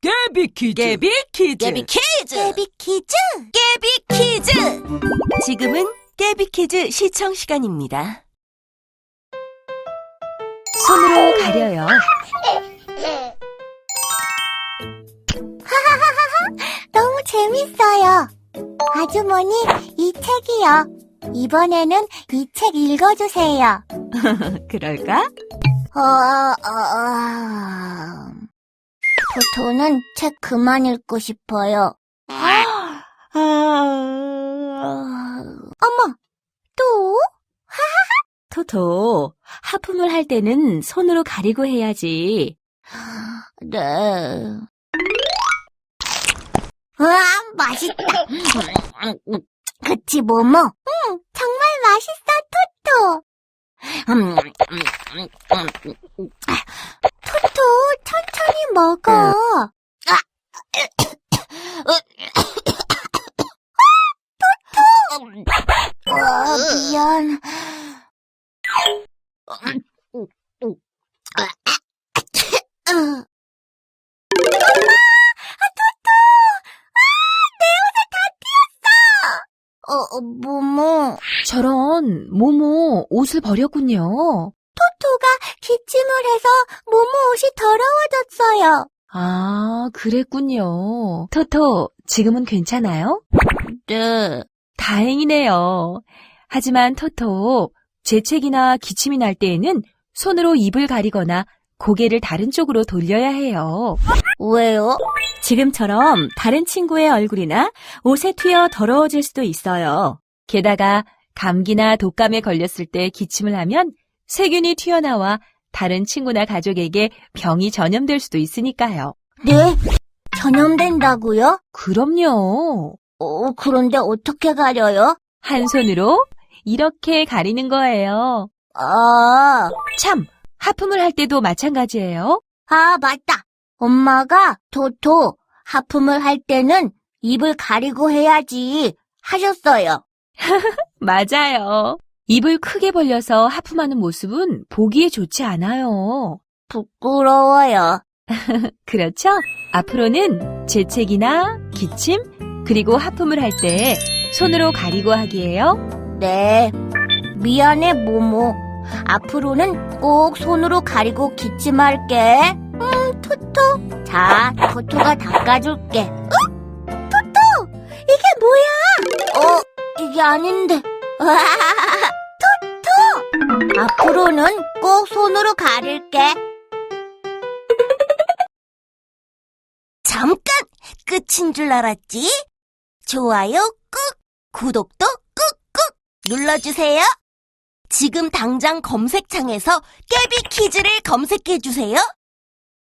깨비 퀴즈. 깨비 퀴즈. 깨비 퀴즈! 깨비 퀴즈! 깨비 퀴즈! 지금은 깨비 퀴즈 시청 시간입니다. 손으로 가려요. 너무 재밌어요. 아주머니, 이 책이요. 이번에는 이 책 읽어주세요. 그럴까? 토토는 책 그만 읽고 싶어요. 어머, 또? 토토, 하품을 할 때는 손으로 가리고 해야지. 네. 우와, 맛있다. 그치, 모모? 응, 정말 맛있어, 토토. 토토, 천천히 먹어. 토토! 미안. 모모. 저런, 모모 옷을 버렸군요. 토토가 기침을 해서 모모 옷이 더러워졌어요. 아, 그랬군요. 토토, 지금은 괜찮아요? 네. 다행이네요. 하지만 토토, 재채기나 기침이 날 때에는 손으로 입을 가리거나 고개를 다른 쪽으로 돌려야 해요. 왜요? 지금처럼 다른 친구의 얼굴이나 옷에 튀어 더러워질 수도 있어요. 게다가 감기나 독감에 걸렸을 때 기침을 하면 세균이 튀어나와 다른 친구나 가족에게 병이 전염될 수도 있으니까요. 네? 전염된다고요? 그럼요. 그런데 어떻게 가려요? 한 손으로 이렇게 가리는 거예요. 참, 하품을 할 때도 마찬가지예요. 맞다. 엄마가 토토, 하품을 할 때는 입을 가리고 해야지 하셨어요. 맞아요. 입을 크게 벌려서 하품하는 모습은 보기에 좋지 않아요. 부끄러워요. 그렇죠? 앞으로는 재채기나 기침, 그리고 하품을 할 때 손으로 가리고 하기예요. 네. 미안해, 모모. 앞으로는 꼭 손으로 가리고 기침할게. 토토. 자, 토토가 닦아줄게. 토토! 이게 뭐야? 이게 아닌데. 토토! 앞으로는 꼭 손으로 가릴게. 잠깐! 끝인 줄 알았지? 좋아요 꾹! 구독도 꾹꾹! 눌러주세요. 지금 당장 검색창에서 깨비 퀴즈를 검색해주세요.